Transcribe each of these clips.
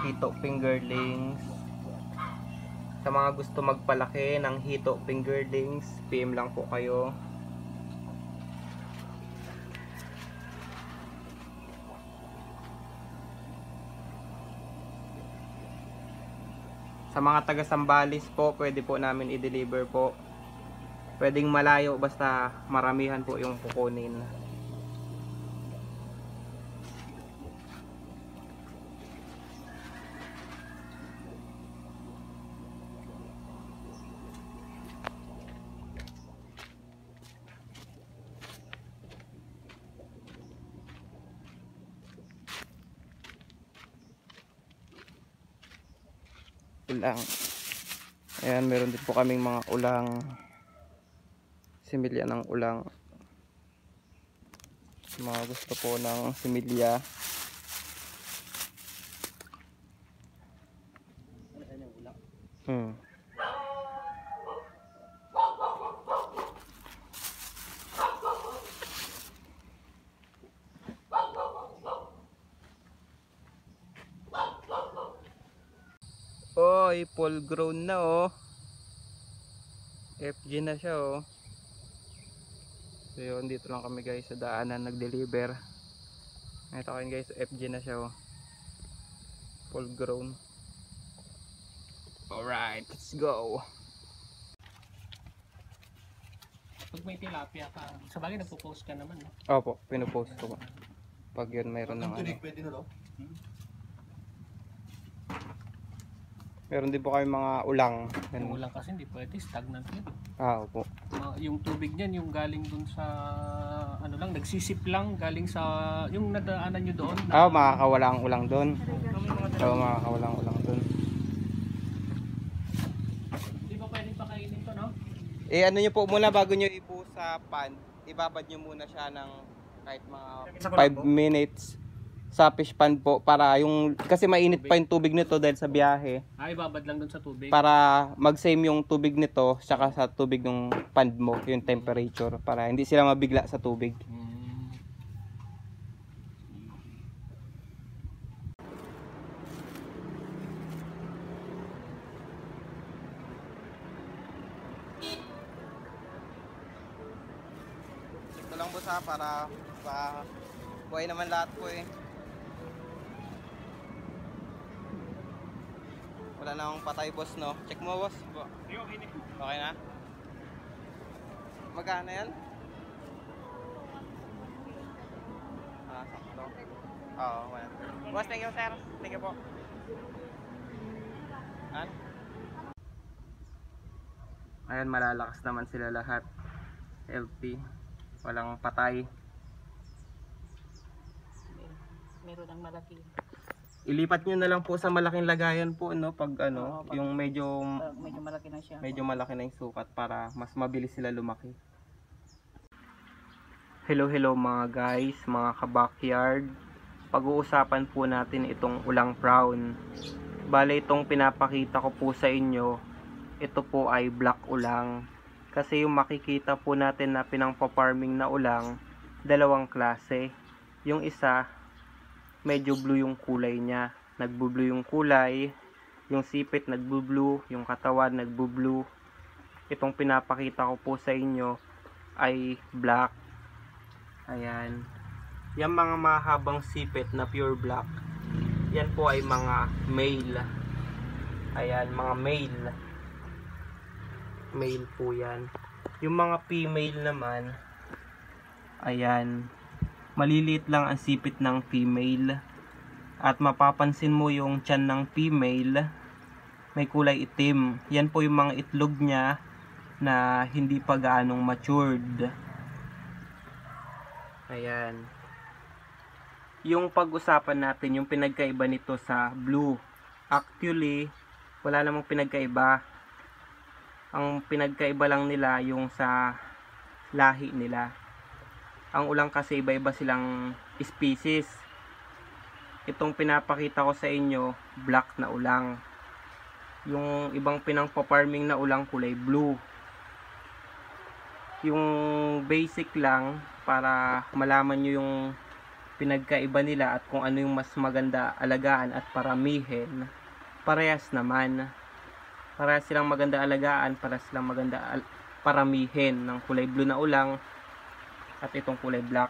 hito fingerlings. Sa mga gusto magpalaki ng hito fingerlings, PM lang po kayo. Sa mga taga Sambales po, pwede po namin i-deliver po. Pwedeng malayo basta maramihan po yung kukunin. Ulang. Ayan, meron din po kaming mga ulang. Similya ng ulang. Mga gusto po ng similya. Oy, full grown na oh. FG na siya oh. So yun, dito lang kami guys sa daanan nag-deliver. Ito kayo guys, FG na siya oh. Full grown. Alright, let's go. Pag may tilapia ka, sa bagay nagpo-post ka naman, no? Opo, pinupost ko. Pag yun mayroon ng ano. Pwede na, no? Meron din po kayo mga ulang. Yung ulang kasi hindi pwede, stagnant yun. Opo. Yung tubig niyan, yung galing dun sa, ano lang, nagsisip lang, galing sa, yung nadaanan nyo doon. Makakawala ang ulang doon. Makakawala ang ulang doon. Hindi ba pwedeng pakainin to, no? Ano nyo po muna bago nyo ipo sa pan, ibabad nyo muna siya ng kahit mga 5 minutes sa fish pan po para yung, kasi mainit pa yung tubig nito dahil sa biyahe. Ibabad lang dun sa tubig. Para mag-same yung tubig nito saka sa tubig ng pan mo, yung temperature, para hindi sila mabigla sa tubig. Ito lang boss ha, para sa buhay naman lahat po eh. Wala na akong patay boss no. Check mo boss. Okay na? Magkano yan? Sakto. Oo, wala. Boss, thank you sir. Thank you po. Ayan, malalakas naman sila lahat. Healthy. Walang patay. Meron ang malaki. Ilipat nyo na lang po sa malaking lagayan po no, pag ano, pag, yung medyo malaki na siya. Medyo malaki na yung sukat para mas mabilis sila lumaki. Hello mga guys, mga ka-backyard. Pag-uusapan po natin itong ulang brown. Bale itong pinapakita ko po sa inyo, ito po ay black ulang. Kasi yung makikita po natin na pinang-farming na ulang, dalawang klase. Yung isa medyo blue yung kulay niya, nagbo-blue yung kulay, yung sipit nagbo-blue, yung katawan nagbo-blue. Itong pinapakita ko po sa inyo ay black. Ayan. Yung mga mahabang sipit na pure black, yan po ay mga male. Ayan, mga male. Male po yan. Yung mga female naman, ayan, maliliit lang ang sipit ng female. At mapapansin mo yung tiyan ng female, may kulay itim. Yan po yung mga itlog niya na hindi pa gaanong matured. Ayan. Yung pag-usapan natin, yung pinagkaiba nito sa blue. Actually, wala namang pinagkaiba. Ang pinagkaiba lang nila yung sa lahi nila. Ang ulang kasi iba-iba silang species. Itong pinapakita ko sa inyo, black na ulang. Yung ibang pinang-farming na ulang kulay blue. Yung basic lang para malaman nyo yung pinagkaiba nila at kung ano yung mas maganda alagaan at paramihin, parehas naman. Parehas silang maganda alagaan, parehas silang maganda paramihin ng kulay blue na ulang at itong kulay black.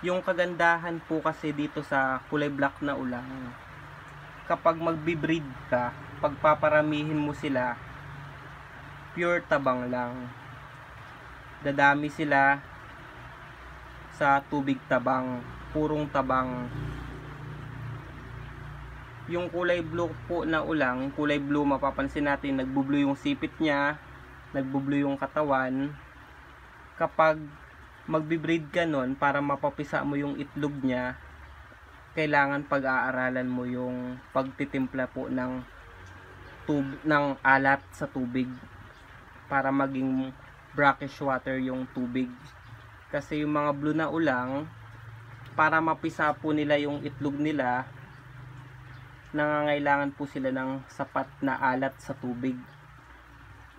Yung kagandahan po kasi dito sa kulay black na ulang, kapag magbi-breed ka, pagpaparamihin mo sila, pure tabang lang. Dadami sila sa tubig tabang, purong tabang. Yung kulay blue po na ulang, yung kulay blue, mapapansin natin nagbo-blue yung sipit niya, nagbo-blue yung katawan. Kapag magbi-breed ka nun, para mapapisa mo yung itlog niya, kailangan pag-aaralan mo yung pagtitimpla po ng alat sa tubig para maging brackish water yung tubig. Kasi yung mga blue na ulang, para mapisa po nila yung itlog nila, nangangailangan po sila ng sapat na alat sa tubig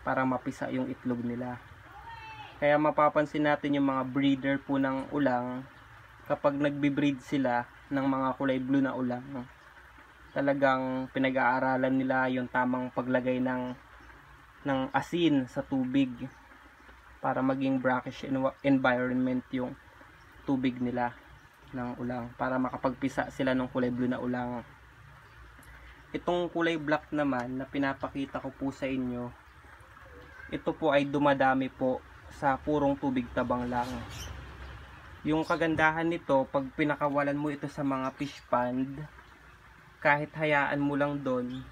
para mapisa yung itlog nila. Kaya mapapansin natin yung mga breeder po ng ulang, kapag nagbi-breed sila ng mga kulay blue na ulang, talagang pinag-aaralan nila yung tamang paglagay ng asin sa tubig para maging brackish environment yung tubig nila ng ulang, para makapagpisa sila ng kulay blue na ulang. Itong kulay black naman na pinapakita ko po sa inyo, ito po ay dumadami po sa purong tubig tabang lang. Yung kagandahan nito, pag pinakawalan mo ito sa mga fish pond, kahit hayaan mo lang doon,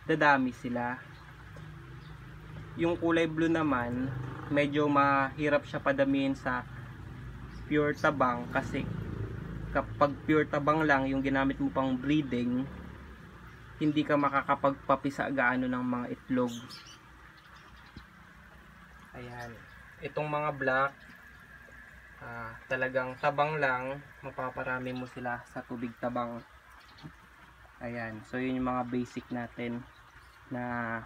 dadami sila. Yung kulay blue naman, medyo mahirap siya padamihin sa pure tabang, kasi kapag pure tabang lang yung ginamit mo pang breeding, hindi ka makakapagpapisa gaano ng mga itlog. Ayan. Itong mga black, talagang tabang lang, mapaparami mo sila sa tubig tabang. Ayan. So yun yung mga basic natin na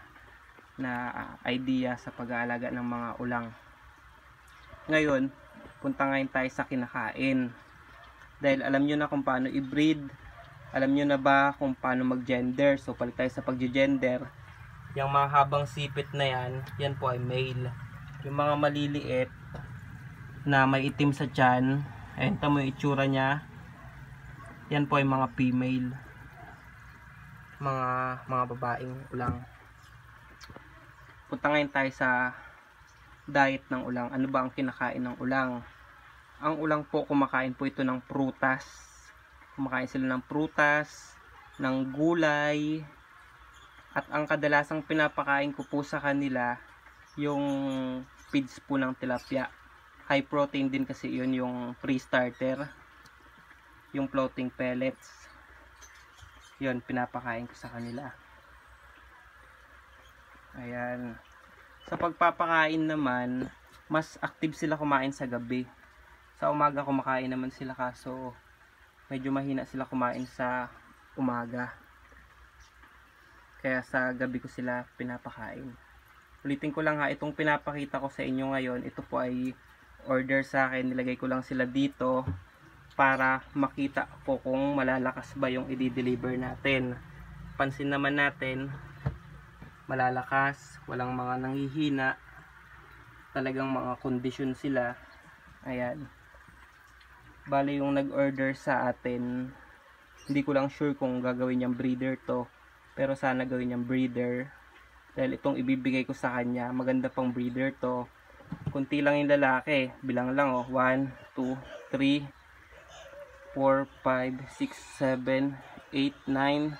idea sa pag-aalaga ng mga ulang. Ngayon, punta ngayon tayo sa kinakain. Dahil alam nyo na kung paano i-breed, alam nyo na ba kung paano mag-gender. So palit tayo sa pag-gender. Yung mga habang sipit na yan po ay male. Yung mga maliliit na may itim sa tiyan, ayun, tamo yung itsura nya, yan po ay mga female, mga babaeng ulang. Punta ngayon tayo sa diet ng ulang. Ano ba ang kinakain ng ulang? Ang ulang po, kumakain po ito ng prutas. Kumakain sila ng prutas, ng gulay, at ang kadalasang pinapakain ko po sa kanila yung feeds po ng tilapia. High protein din kasi yun, yung pre-starter, yung floating pellets, yun pinapakain ko sa kanila. Ayan. Sa pagpapakain naman, mas active sila kumain sa gabi. Sa umaga kumakain naman sila, kaso medyo mahina sila kumain sa umaga. Kaya sa gabi ko sila pinapakain. Ulitin ko lang ha, itong pinapakita ko sa inyo ngayon, ito po ay order sa akin. Nilagay ko lang sila dito para makita ko kung malalakas ba yung i-deliver natin. Pansin naman natin, malalakas, walang mga nanghihina, talagang mga kondisyon sila. Ayan. Bale yung nag-order sa atin, hindi ko lang sure kung gagawin niyang breeder to, pero sana gawin niyang breeder, dahil itong ibibigay ko sa kanya, maganda pang breeder to. Kunti lang yung lalaki, bilang lang 1, 2, 3, 4, 5, 6, 7, 8, 9,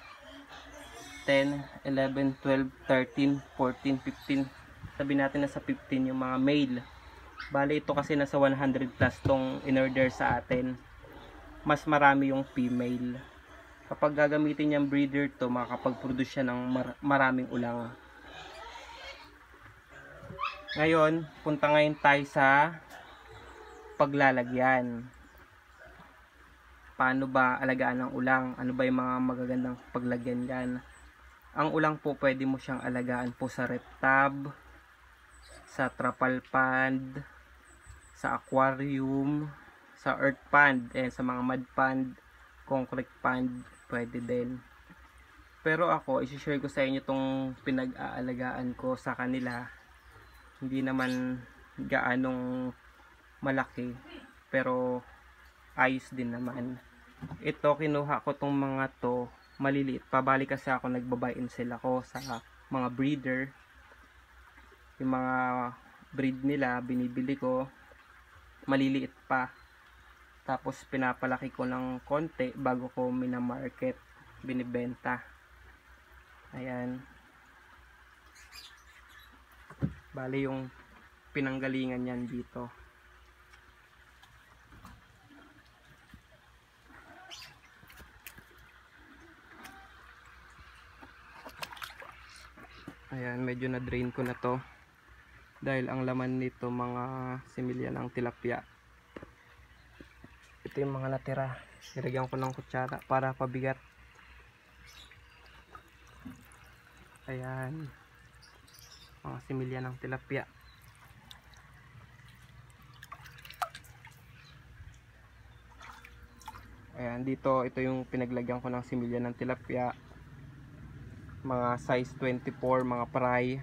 10, 11, 12, 13, 14, 15, sabi natin nasa 15 yung mga male. Bale ito kasi nasa 100 plus tong in-order sa atin. Mas marami yung female. Kapag gagamitin niyang breeder to, makakapag-produce siya ng maraming ulang. Ngayon, punta ngayon tayo sa paglalagyan. Paano ba alagaan ng ulang? Ano ba yung mga magagandang paglagyan yan? Ang ulang po, pwede mo siyang alagaan po sa rep tub, sa trapal pond, sa aquarium, sa earth pond, sa mga mud pond, concrete pond, pwede din. Pero ako, isi-share ko sa inyo tong pinag-aalagaan ko sa kanila. Hindi naman gaanong malaki, pero ayos din naman. Ito, kinuha ko tong mga to, maliliit pa. Bali kasi ako nagbabayin sila ko sa mga breeder. Yung mga breed nila, binibili ko, maliliit pa. Tapos pinapalaki ko ng konti bago ko minamarket, binibenta. Ayan. Bali yung pinanggalingan yan dito. Ayan, medyo na drain ko na to. Dahil ang laman nito mga similya ng tilapia. Ito yung mga natira. Nilagyan ko ng kutsara para pabigat. Ayan. Mga similya ng tilapia. Ayan, dito ito yung pinaglagyan ko ng similya ng tilapia. Mga size 24, mga fry.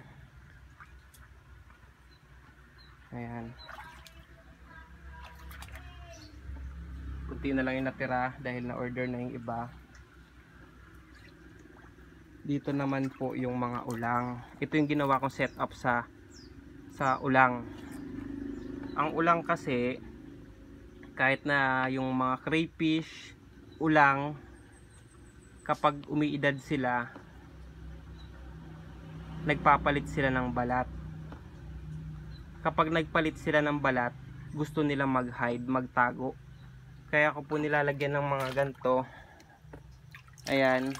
Ayan. Kunti na lang yung natira dahil na-order na yung iba. Dito naman po yung mga ulang. Ito yung ginawa kong setup sa ulang. Ang ulang kasi, kahit na yung mga crayfish, ulang, kapag umiidad sila, nagpapalit sila ng balat. Kapag nagpalit sila ng balat, gusto nila mag-hide, magtago. Kaya ako po nilalagyan ng mga ganito. Ayan.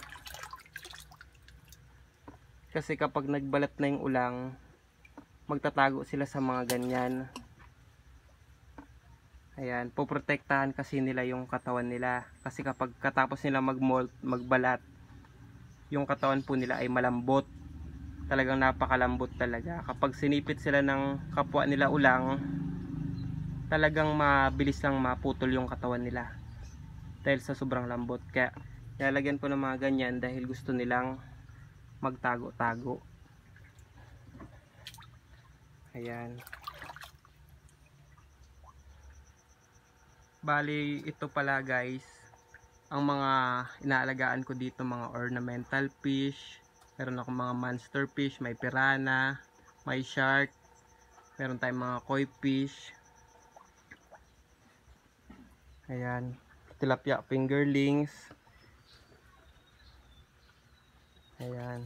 Kasi kapag nagbalat na yung ulang, magtatago sila sa mga ganyan. Ayan, poprotektahan kasi nila yung katawan nila. Kasi kapag katapos nila mag-molt, magbalat, yung katawan po nila ay malambot. Talagang napakalambot talaga. Kapag sinipit sila ng kapwa nila ulang, talagang mabilis lang maputol yung katawan nila dahil sa sobrang lambot. Kaya lalagyan po ng mga ganyan dahil gusto nilang magtago-tago. Ayan. Bali ito pala guys, ang mga inaalagaan ko dito, mga ornamental fish. Meron akong mga monster fish, may piranha, may shark, meron tayong mga koi fish. Ayan, tilapia fingerlings. Ayan.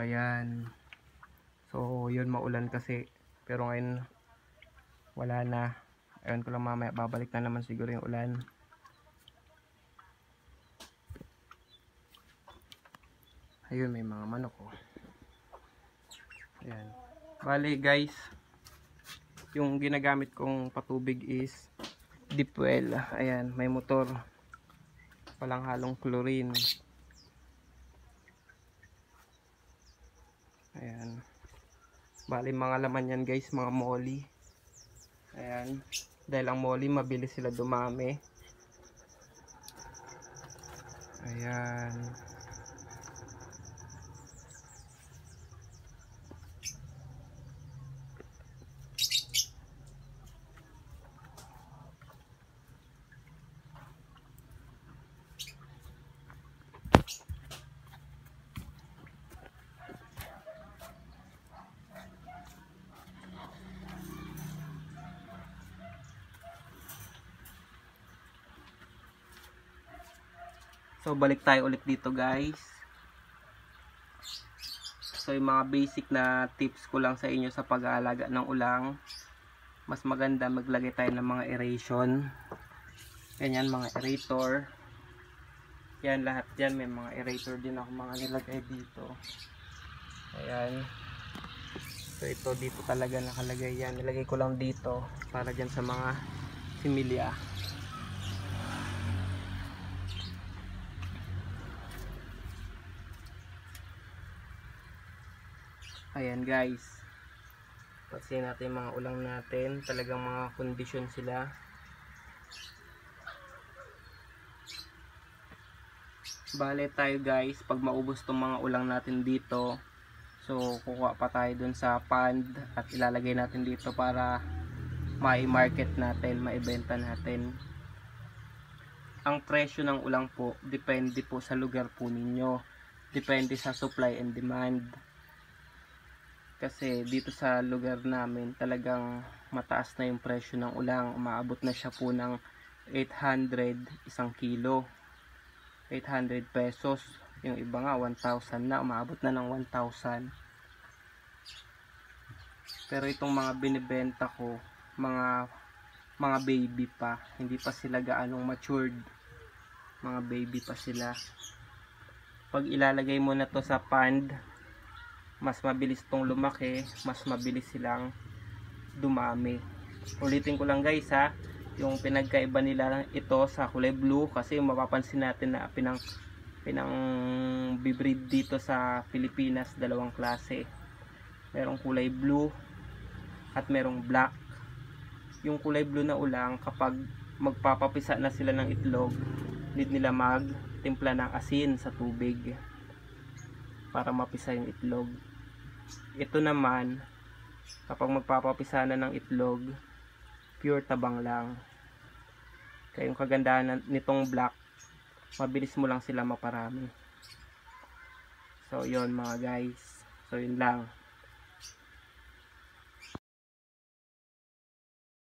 Ayan. So, yun, maulan kasi. Pero ngayon, wala na. Ayun ko lang, mamaya babalik na naman siguro yung ulan. Ayun, may mga manok oh. Ayan. Bali guys, yung ginagamit kong patubig is deep well. Ayan, may motor. Walang halong chlorine. Ayan. Bali mga laman yan guys, mga molly. Ayan. Dahil ang molly, mabilis sila dumami. Ayan. So balik tayo ulit dito guys. So yung mga basic na tips ko lang sa inyo sa pag-aalaga ng ulang. mas maganda maglagay tayo ng mga aeration. Ganyan, mga aerator. Yan, lahat yan. May mga aerator din ako mga nilagay dito. Ayan. So ito dito talaga nakalagay yan. Nilagay ko lang dito para dyan sa mga similya. Ayan guys. Pasin natin yung mga ulang natin. Talagang mga kondisyon sila. Bale tayo guys, pag maubos tong mga ulang natin dito, so kukuha pa tayo dun sa pond at ilalagay natin dito para mai-market natin, maibenta natin. Ang presyo ng ulang po, depende po sa lugar po ninyo. Depende sa supply and demand. Kasi dito sa lugar namin, talagang mataas na yung presyo ng ulang. Umaabot na siya po ng 800 isang kilo. 800 pesos. Yung iba nga 1,000 na, umaabot na ng 1,000. Pero itong mga binibenta ko, mga baby pa, hindi pa sila gaanong matured. Mga baby pa sila. Pag ilalagay mo na to sa pond, mas mabilis tong lumaki, mas mabilis silang dumami. Ulitin ko lang guys ha, yung pinagkaiba nila ito sa kulay blue, kasi mapapansin natin na pinang bibreed dito sa Pilipinas, dalawang klase. Merong kulay blue at merong black. Yung kulay blue na ulang, kapag magpapapisa na sila ng itlog, need nila magtimpla ng asin sa tubig para mapisa yung itlog. Ito naman, kapag magpapapisa na ng itlog, pure tabang lang. Kaya yung kagandahan nitong black, mabilis mo lang sila maparami. So yun mga guys, so yun lang.